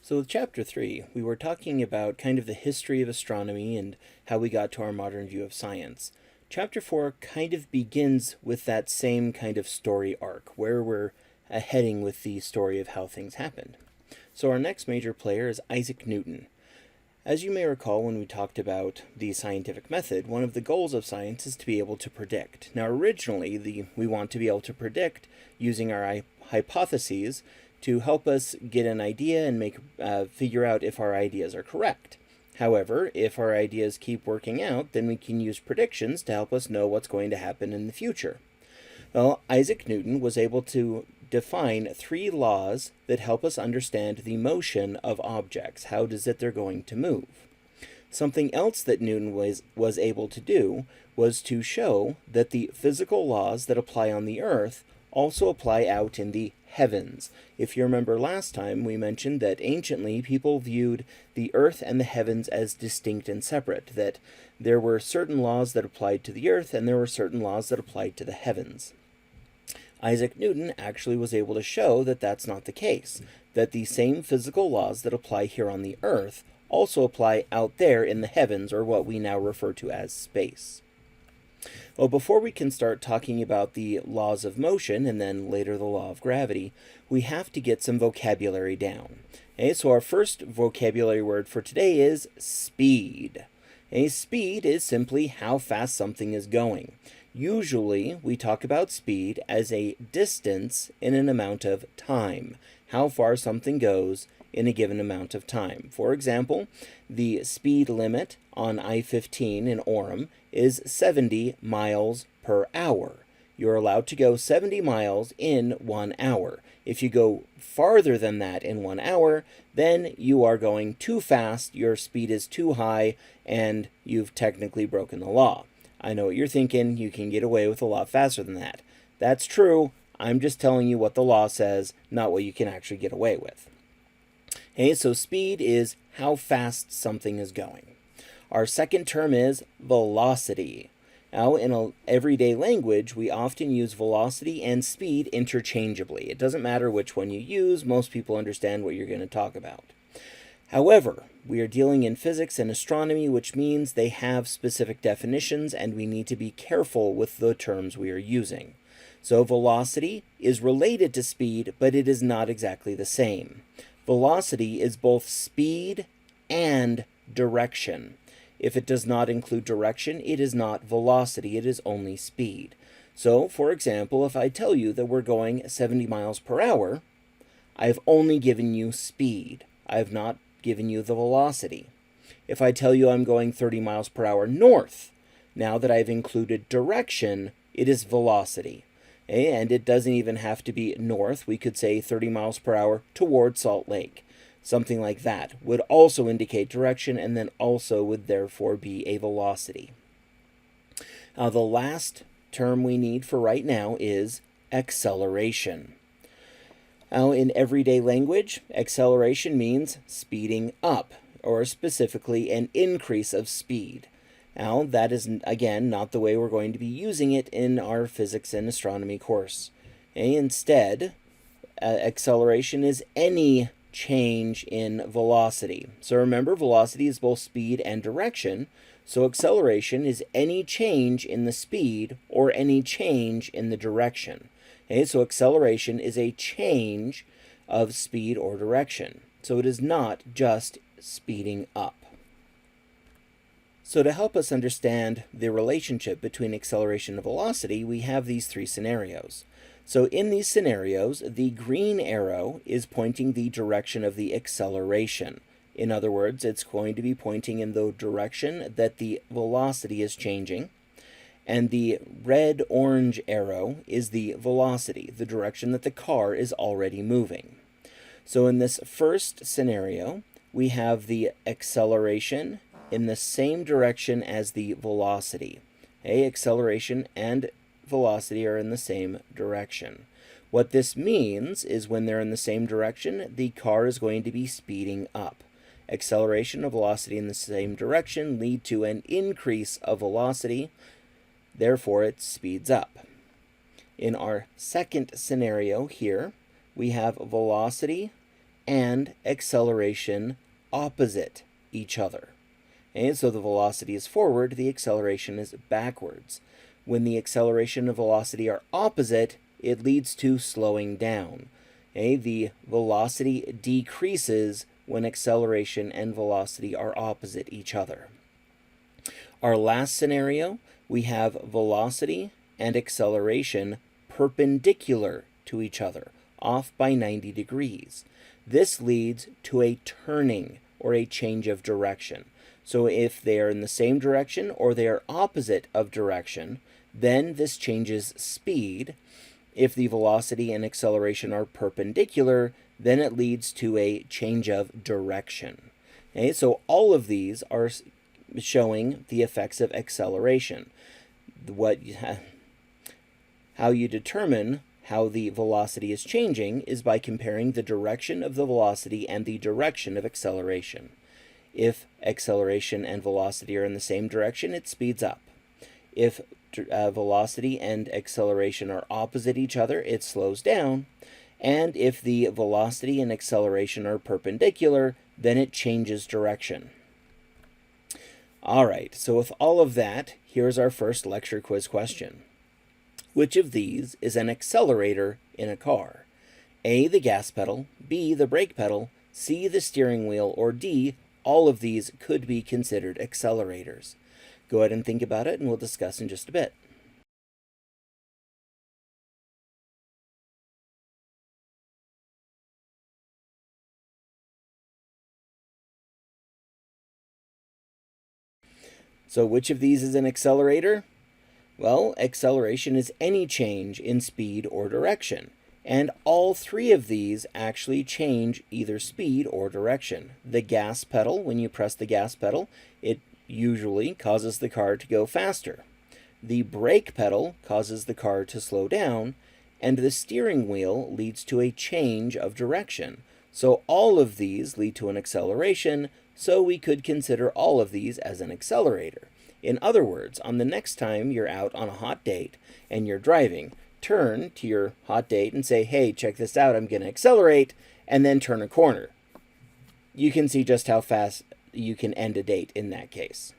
So with Chapter 3, we were talking about kind of the history of astronomy and how we got to our modern view of science. Chapter 4 kind of begins with that same kind of story arc, where we're heading with the story of how things happened. So our next major player is Isaac Newton. As you may recall when we talked about the scientific method, one of the goals of science is to be able to predict. Now originally, we want to be able to predict using our hypotheses to help us get an idea and figure out if our ideas are correct. However, if our ideas keep working out, then we can use predictions to help us know what's going to happen in the future. Well, Isaac Newton was able to define 3 laws that help us understand the motion of objects. How does it they're going to move? Something else that Newton was able to do was to show that the physical laws that apply on the Earth also apply out in the heavens. If you remember last time, we mentioned that anciently people viewed the Earth and the heavens as distinct and separate, that there were certain laws that applied to the Earth and there were certain laws that applied to the heavens. Isaac Newton actually was able to show that that's not the case, that the same physical laws that apply here on the Earth also apply out there in the heavens, or what we now refer to as space. Well, before we can start talking about the laws of motion and then later the law of gravity, we have to get some vocabulary down. Okay, so our first vocabulary word for today is speed. Okay, speed is simply how fast something is going. Usually, we talk about speed as a distance in an amount of time, how far something goes in a given amount of time. For example, the speed limit on I-15 in Orem is 70 miles per hour. You're allowed to go 70 miles in 1 hour. If you go farther than that in 1 hour, then you are going too fast, your speed is too high, and you've technically broken the law. I know what you're thinking, you can get away with a lot faster than that. That's true, I'm just telling you what the law says, not what you can actually get away with. Okay, so speed is how fast something is going. Our second term is velocity. Now, in everyday language, we often use velocity and speed interchangeably. It doesn't matter which one you use, most people understand what you're going to talk about. However, we are dealing in physics and astronomy, which means they have specific definitions and we need to be careful with the terms we are using. So velocity is related to speed, but it is not exactly the same. Velocity is both speed and direction. If it does not include direction, it is not velocity, it is only speed. So, for example, if I tell you that we're going 70 miles per hour, I've only given you speed. I have not given you the velocity. If I tell you I'm going 30 miles per hour north, now that I've included direction, it is velocity. And it doesn't even have to be north. We could say 30 miles per hour toward Salt Lake. Something like that would also indicate direction and then also would therefore be a velocity. Now the last term we need for right now is acceleration. Now in everyday language, acceleration means speeding up, or specifically an increase of speed. Now that is, again, not the way we're going to be using it in our physics and astronomy course. Instead, acceleration is any change in velocity. So remember, velocity is both speed and direction, so acceleration is any change in the speed or any change in the direction. Okay, so acceleration is a change of speed or direction. So it is not just speeding up. So to help us understand the relationship between acceleration and velocity, we have these 3 scenarios. So in these scenarios, the green arrow is pointing the direction of the acceleration. In other words, it's going to be pointing in the direction that the velocity is changing. And the red-orange arrow is the velocity, the direction that the car is already moving. So in this first scenario, we have the acceleration in the same direction as the velocity. Okay, acceleration and velocity are in the same direction. What this means is when they're in the same direction, the car is going to be speeding up. Acceleration and velocity in the same direction lead to an increase of velocity, therefore it speeds up. In our second scenario here, we have velocity and acceleration opposite each other. And so the velocity is forward, the acceleration is backwards. When the acceleration and velocity are opposite, it leads to slowing down. Okay? The velocity decreases when acceleration and velocity are opposite each other. Our last scenario, we have velocity and acceleration perpendicular to each other, off by 90 degrees. This leads to a turning or a change of direction. So if they are in the same direction or they are opposite of direction, then this changes speed. If the velocity and acceleration are perpendicular, then it leads to a change of direction. Okay, so all of these are showing the effects of acceleration. How you determine how the velocity is changing is by comparing the direction of the velocity and the direction of acceleration. If acceleration and velocity are in the same direction, it speeds up. If velocity and acceleration are opposite each other, it slows down. And if the velocity and acceleration are perpendicular, then it changes direction. All right, so with all of that, here's our first lecture quiz question. Which of these is an accelerator in a car? A, the gas pedal, B, the brake pedal, C, the steering wheel, or D, all of these could be considered accelerators. Go ahead and think about it, and we'll discuss in just a bit. So which of these is an accelerator? Well, acceleration is any change in speed or direction. And all three of these actually change either speed or direction. The gas pedal, when you press the gas pedal, it usually causes the car to go faster. The brake pedal causes the car to slow down, and the steering wheel leads to a change of direction. So all of these lead to an acceleration, so we could consider all of these as an accelerator. In other words, on the next time you're out on a hot date and you're driving, turn to your hot date and say, hey, check this out, I'm going to accelerate, and then turn a corner. You can see just how fast you can end a date in that case.